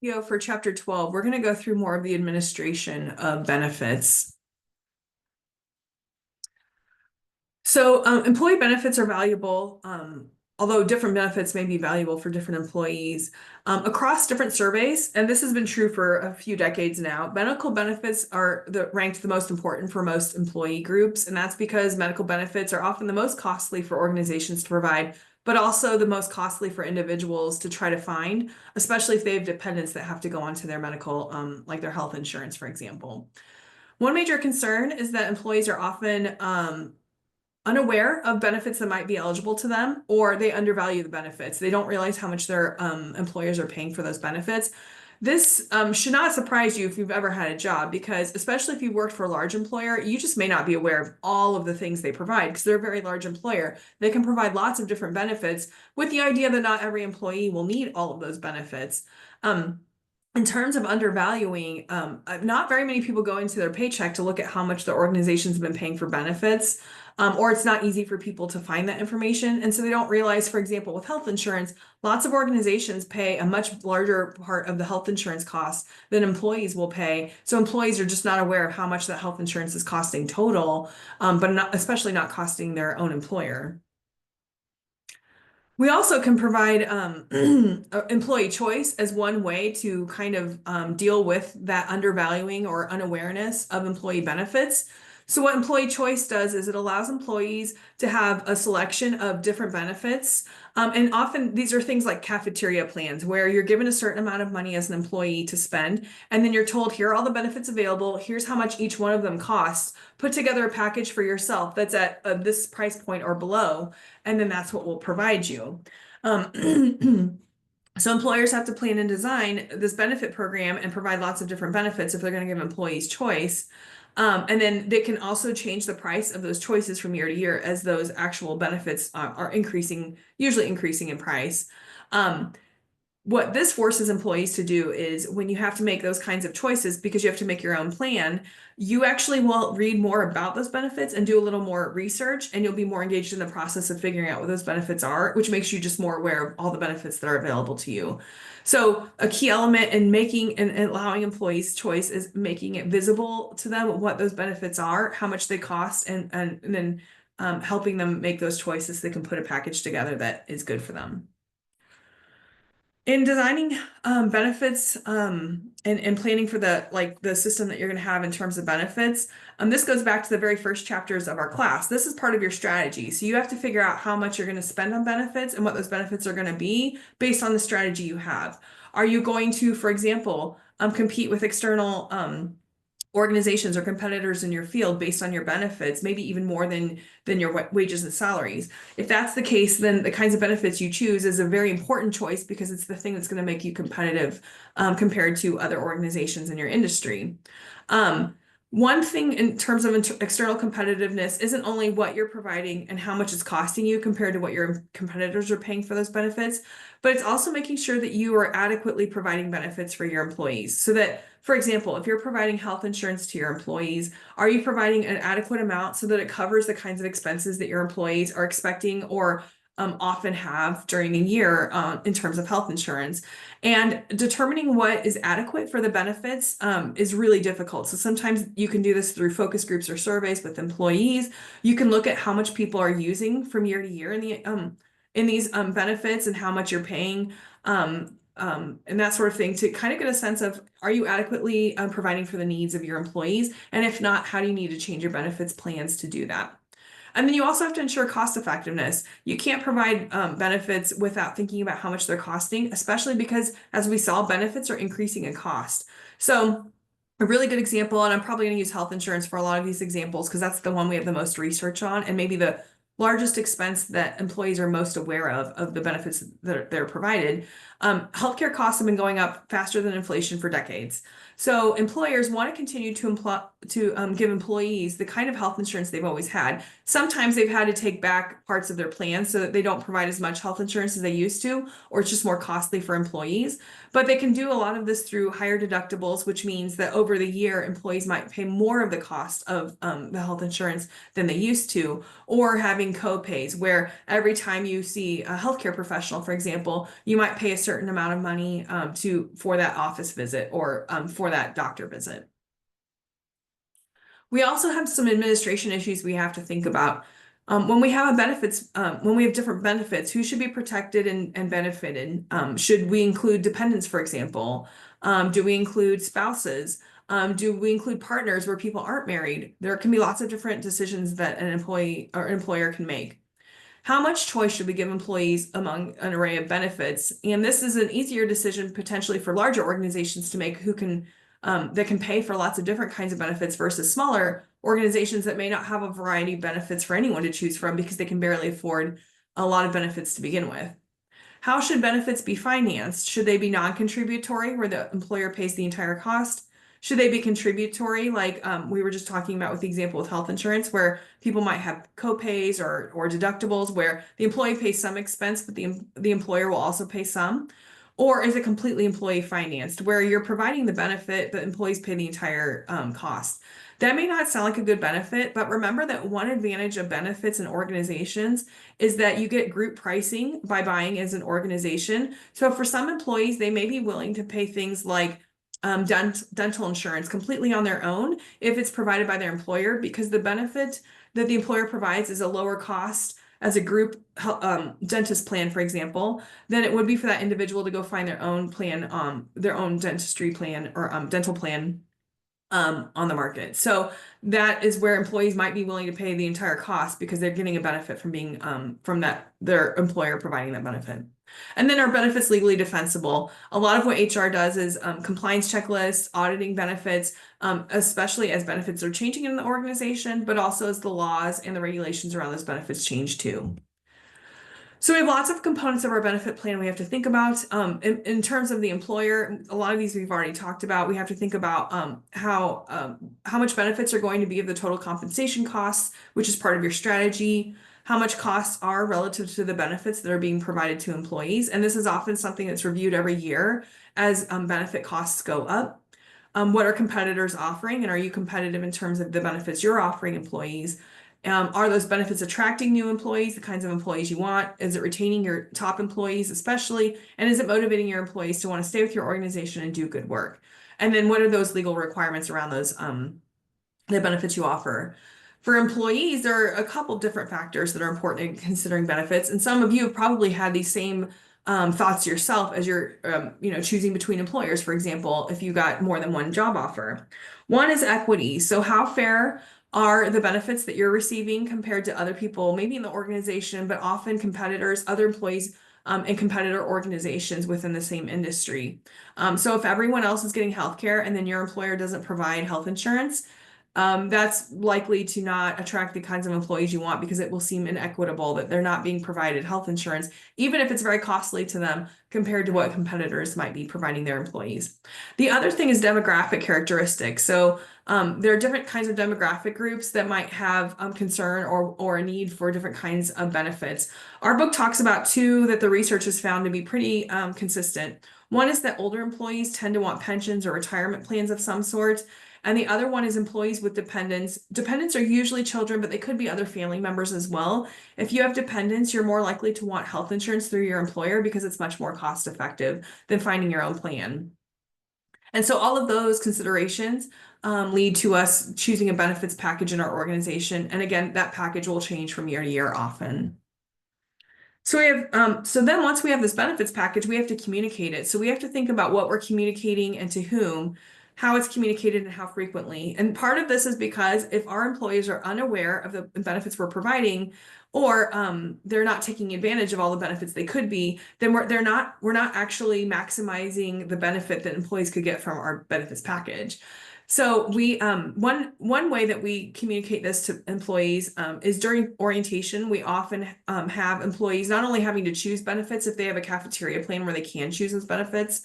For chapter 12, we're going to go through more of the administration of benefits. So employee benefits are valuable, although different benefits may be valuable for different employees. Across different surveys, and this has been true for a few decades now, medical benefits are ranked the most important for most employee groups, and that's because medical benefits are often the most costly for organizations to provide, but also the most costly for individuals to try to find, especially if they have dependents that have to go onto their medical, like their health insurance, for example. One major concern is that employees are often unaware of benefits that might be eligible to them, or they undervalue the benefits. They don't realize how much their employers are paying for those benefits. This should not surprise you if you've ever had a job, because especially if you worked for a large employer, you just may not be aware of all of the things they provide because they're a very large employer. They can provide lots of different benefits with the idea that not every employee will need all of those benefits. In terms of undervaluing, not very many people go into their paycheck to look at how much the organization's been paying for benefits, or it's not easy for people to find that information. And so they don't realize, for example, with health insurance, lots of organizations pay a much larger part of the health insurance costs than employees will pay. So employees are just not aware of how much that health insurance is costing total, but especially not costing their own employer. We also can provide employee choice as one way to kind of deal with that undervaluing or unawareness of employee benefits. So what employee choice does is it allows employees to have a selection of different benefits. And often these are things like cafeteria plans, where you're given a certain amount of money as an employee to spend, and then you're told, here are all the benefits available, here's how much each one of them costs. Put together a package for yourself that's at this price point or below, and then that's what we'll provide you. So employers have to plan and design this benefit program and provide lots of different benefits if they're going to give employees choice. And then they can also change the price of those choices from year to year as those actual benefits are increasing, usually increasing in price. What this forces employees to do is when you have to make those kinds of choices, because you have to make your own plan, you actually will read more about those benefits and do a little more research, and you'll be more engaged in the process of figuring out what those benefits are, which makes you just more aware of all the benefits that are available to you. So a key element in making and allowing employees choice is making it visible to them what those benefits are, how much they cost, and then helping them make those choices so they can put a package together that is good for them. In designing benefits and planning for the system that you're going to have in terms of benefits, this goes back to the very first chapters of our class. This is part of your strategy. So you have to figure out how much you're going to spend on benefits and what those benefits are going to be based on the strategy you have. Are you going to, for example, compete with external organizations or competitors in your field based on your benefits, maybe even more than your wages and salaries? If that's the case, then the kinds of benefits you choose is a very important choice, because it's the thing that's going to make you competitive compared to other organizations in your industry. One thing in terms of external competitiveness isn't only what you're providing and how much it's costing you compared to what your competitors are paying for those benefits, but it's also making sure that you are adequately providing benefits for your employees. So that, for example, if you're providing health insurance to your employees, are you providing an adequate amount so that it covers the kinds of expenses that your employees are expecting or often have during a year in terms of health insurance? And determining what is adequate for the benefits is really difficult. So sometimes you can do this through focus groups or surveys with employees. You can look at how much people are using from year to year in these benefits and how much you're paying and that sort of thing, to kind of get a sense of, are you adequately providing for the needs of your employees? And if not, how do you need to change your benefits plans to do that? And then you also have to ensure cost effectiveness. You can't provide benefits without thinking about how much they're costing, especially because, as we saw, benefits are increasing in cost. So a really good example, and I'm probably going to use health insurance for a lot of these examples because that's the one we have the most research on, and maybe the largest expense that employees are most aware of the benefits that they're provided. Healthcare costs have been going up faster than inflation for decades. So employers want to continue to give employees the kind of health insurance they've always had. Sometimes they've had to take back parts of their plan so that they don't provide as much health insurance as they used to, or it's just more costly for employees. But they can do a lot of this through higher deductibles, which means that over the year, employees might pay more of the cost of the health insurance than they used to, or having co-pays where every time you see a healthcare professional, for example, you might pay a certain amount of money for that office visit or for that doctor visit. We also have some administration issues we have to think about. When we have when we have different benefits, who should be protected and benefited? Should we include dependents, for example? Do we include spouses? Do we include partners where people aren't married? There can be lots of different decisions that an employee or employer can make. How much choice should we give employees among an array of benefits? And this is an easier decision potentially for larger organizations to make that can pay for lots of different kinds of benefits versus smaller organizations that may not have a variety of benefits for anyone to choose from because they can barely afford a lot of benefits to begin with. How should benefits be financed? Should they be non-contributory, where the employer pays the entire cost? Should they be contributory, like we were just talking about with the example with health insurance, where people might have co-pays or deductibles where the employee pays some expense, but the employer will also pay some? Or is it completely employee financed, where you're providing the benefit, but employees pay the entire cost? That may not sound like a good benefit, but remember that one advantage of benefits in organizations is that you get group pricing by buying as an organization. So for some employees, they may be willing to pay things like dental insurance completely on their own if it's provided by their employer, because the benefit that the employer provides is a lower cost as a group dentist plan, for example, than it would be for that individual to go find their own plan, their own dentistry plan or dental plan on the market. So that is where employees might be willing to pay the entire cost because they're getting a benefit from being from their employer providing that benefit. And then are benefits legally defensible? A lot of what HR does is compliance checklists, auditing benefits, especially as benefits are changing in the organization, but also as the laws and the regulations around those benefits change too. So we have lots of components of our benefit plan we have to think about. In terms of the employer, a lot of these we've already talked about. We have to think about how much benefits are going to be of the total compensation costs, which is part of your strategy, how much costs are relative to the benefits that are being provided to employees. And this is often something that's reviewed every year as benefit costs go up. What are competitors offering, and are you competitive in terms of the benefits you're offering employees? Are those benefits attracting new employees, the kinds of employees you want? Is it retaining your top employees especially? And is it motivating your employees to want to stay with your organization and do good work? And then what are those legal requirements around those the benefits you offer? For employees, there are a couple different factors that are important in considering benefits. And some of you have probably had these same thoughts yourself as you're choosing between employers, for example, if you got more than one job offer. One is equity. So how fair are the benefits that you're receiving compared to other people, maybe in the organization, but often competitors, other employees, and competitor organizations within the same industry. So if everyone else is getting healthcare and then your employer doesn't provide health insurance, that's likely to not attract the kinds of employees you want because it will seem inequitable that they're not being provided health insurance, even if it's very costly to them compared to what competitors might be providing their employees. The other thing is demographic characteristics. So there are different kinds of demographic groups that might have concern or a need for different kinds of benefits. Our book talks about two that the research has found to be pretty consistent. One is that older employees tend to want pensions or retirement plans of some sort. And the other one is employees with dependents. Dependents are usually children, but they could be other family members as well. If you have dependents, you're more likely to want health insurance through your employer because it's much more cost effective than finding your own plan. And so all of those considerations lead to us choosing a benefits package in our organization. And again, that package will change from year to year often. So we have, so then once we have this benefits package, we have to communicate it. So we have to think about what we're communicating and to whom, how it's communicated and how frequently. And part of this is because if our employees are unaware of the benefits we're providing, or they're not taking advantage of all the benefits they could be, then we're not actually maximizing the benefit that employees could get from our benefits package. So we one way that we communicate this to employees is during orientation. We often have employees not only having to choose benefits if they have a cafeteria plan where they can choose those benefits,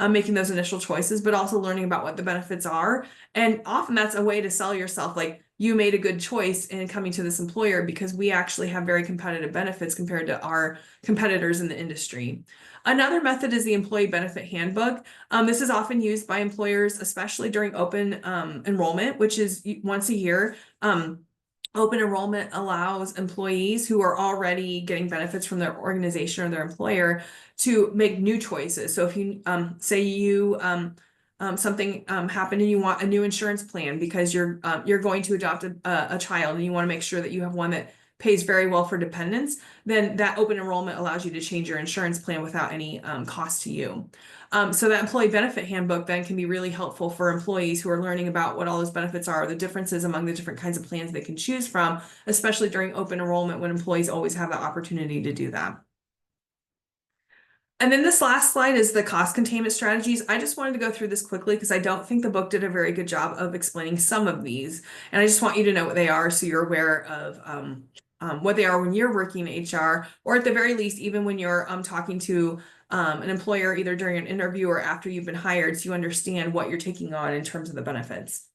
making those initial choices, but also learning about what the benefits are. And often that's a way to sell yourself, like you made a good choice in coming to this employer because we actually have very competitive benefits compared to our competitors in the industry. Another method is the Employee Benefit Handbook. This is often used by employers, especially during open enrollment, which is once a year. Open enrollment allows employees who are already getting benefits from their organization or their employer to make new choices. So if you say you something happened and you want a new insurance plan because you're going to adopt a child and you want to make sure that you have one that pays very well for dependents, then that open enrollment allows you to change your insurance plan without any cost to you. So that employee benefit handbook then can be really helpful for employees who are learning about what all those benefits are, the differences among the different kinds of plans they can choose from, especially during open enrollment when employees always have the opportunity to do that. And then this last slide is the cost containment strategies. I just wanted to go through this quickly because I don't think the book did a very good job of explaining some of these. And I just want you to know what they are so you're aware of what they are when you're working in HR, or at the very least, even when you're talking to an employer, either during an interview or after you've been hired, so you understand what you're taking on in terms of the benefits.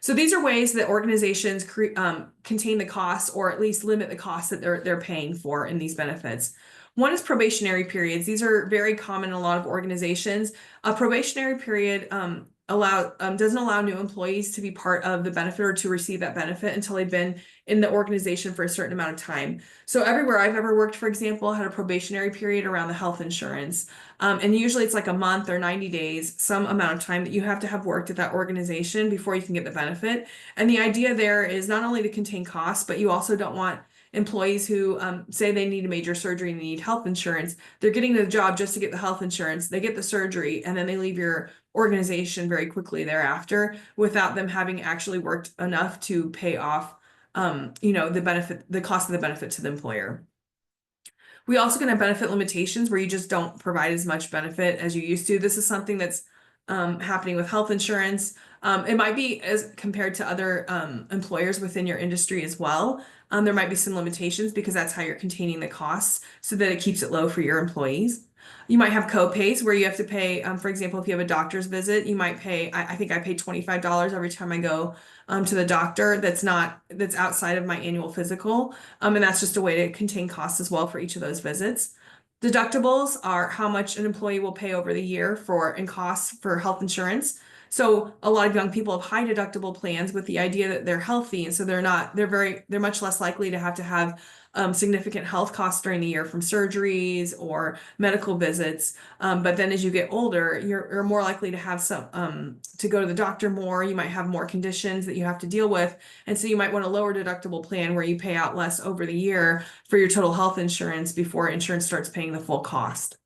So these are ways that organizations contain the costs, or at least limit the costs that they're paying for in these benefits. One is probationary periods. These are very common in a lot of organizations. A probationary period doesn't allow new employees to be part of the benefit or to receive that benefit until they've been in the organization for a certain amount of time. So everywhere I've ever worked, for example, had a probationary period around the health insurance. And usually it's like a month or 90 days, some amount of time that you have to have worked at that organization before you can get the benefit. And the idea there is not only to contain costs, but you also don't want employees who say they need a major surgery and need health insurance. They're getting the job just to get the health insurance. They get the surgery and then they leave your organization very quickly thereafter without them having actually worked enough to pay off, the cost of the benefit to the employer. We also can have benefit limitations where you just don't provide as much benefit as you used to. This is something that's happening with health insurance. It might be as compared to other employers within your industry as well. There might be some limitations because that's how you're containing the costs so that it keeps it low for your employees. You might have co-pays where you have to pay, for example, if you have a doctor's visit, you might pay, I think I pay $25 every time I go to the doctor that's outside of my annual physical. And that's just a way to contain costs as well for each of those visits. Deductibles are how much an employee will pay over the year in costs for health insurance. So a lot of young people have high deductible plans with the idea that they're healthy, and so they're much less likely to have significant health costs during the year from surgeries or medical visits. But then as you get older, you're more likely to have to go to the doctor more. You might have more conditions that you have to deal with. And so you might want a lower deductible plan where you pay out less over the year for your total health insurance before insurance starts paying the full cost.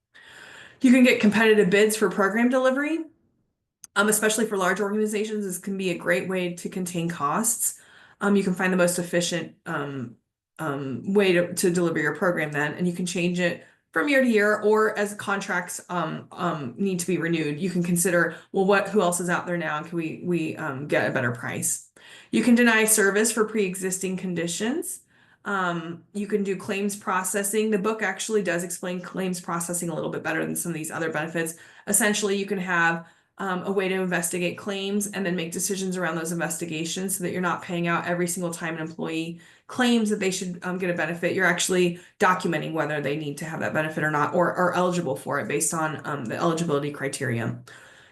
You can get competitive bids for program delivery. Especially for large organizations, this can be a great way to contain costs. You can find the most efficient way to deliver your program then, and you can change it from year to year, or as contracts need to be renewed, you can consider, well, who else is out there now, and can we get a better price? You can deny service for pre-existing conditions. You can do claims processing. The book actually does explain claims processing a little bit better than some of these other benefits. Essentially, you can have a way to investigate claims and then make decisions around those investigations so that you're not paying out every single time an employee claims that they should get a benefit. You're actually documenting whether they need to have that benefit or not, or are eligible for it based on the eligibility criteria.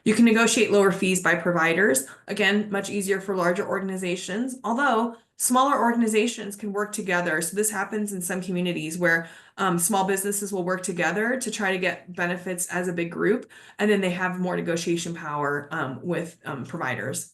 You can negotiate lower fees by providers. Again, much easier for larger organizations, although smaller organizations can work together. So this happens in some communities where small businesses will work together to try to get benefits as a big group, and then they have more negotiation power with providers.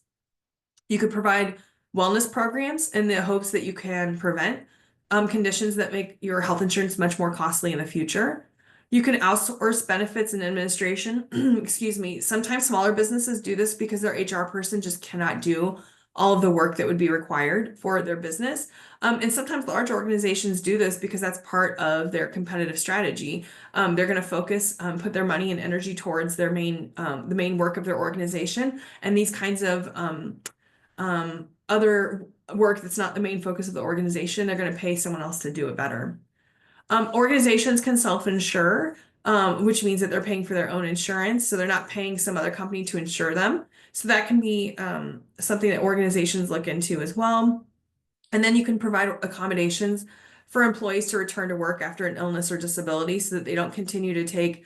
You could provide wellness programs in the hopes that you can prevent conditions that make your health insurance much more costly in the future. You can outsource benefits and administration. Excuse me. Sometimes smaller businesses do this because their HR person just cannot do all of the work that would be required for their business. And sometimes large organizations do this because that's part of their competitive strategy. They're going to focus, put their money and energy towards the main work of their organization. And these kinds of other work that's not the main focus of the organization, they're going to pay someone else to do it better. Organizations can self-insure. which means that they're paying for their own insurance. So they're not paying some other company to insure them. So that can be something that organizations look into as well. And then you can provide accommodations for employees to return to work after an illness or disability so that they don't continue to take,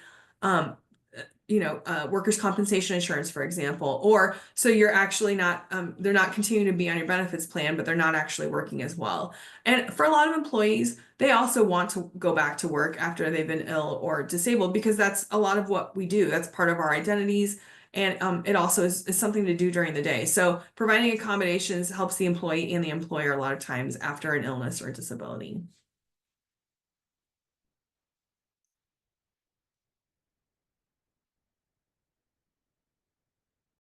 workers' compensation insurance, for example, or so you're actually not, they're not continuing to be on your benefits plan, but they're not actually working as well. And for a lot of employees, they also want to go back to work after they've been ill or disabled because that's a lot of what we do. That's part of our identities. And it also is something to do during the day. So providing accommodations helps the employee and the employer a lot of times after an illness or disability.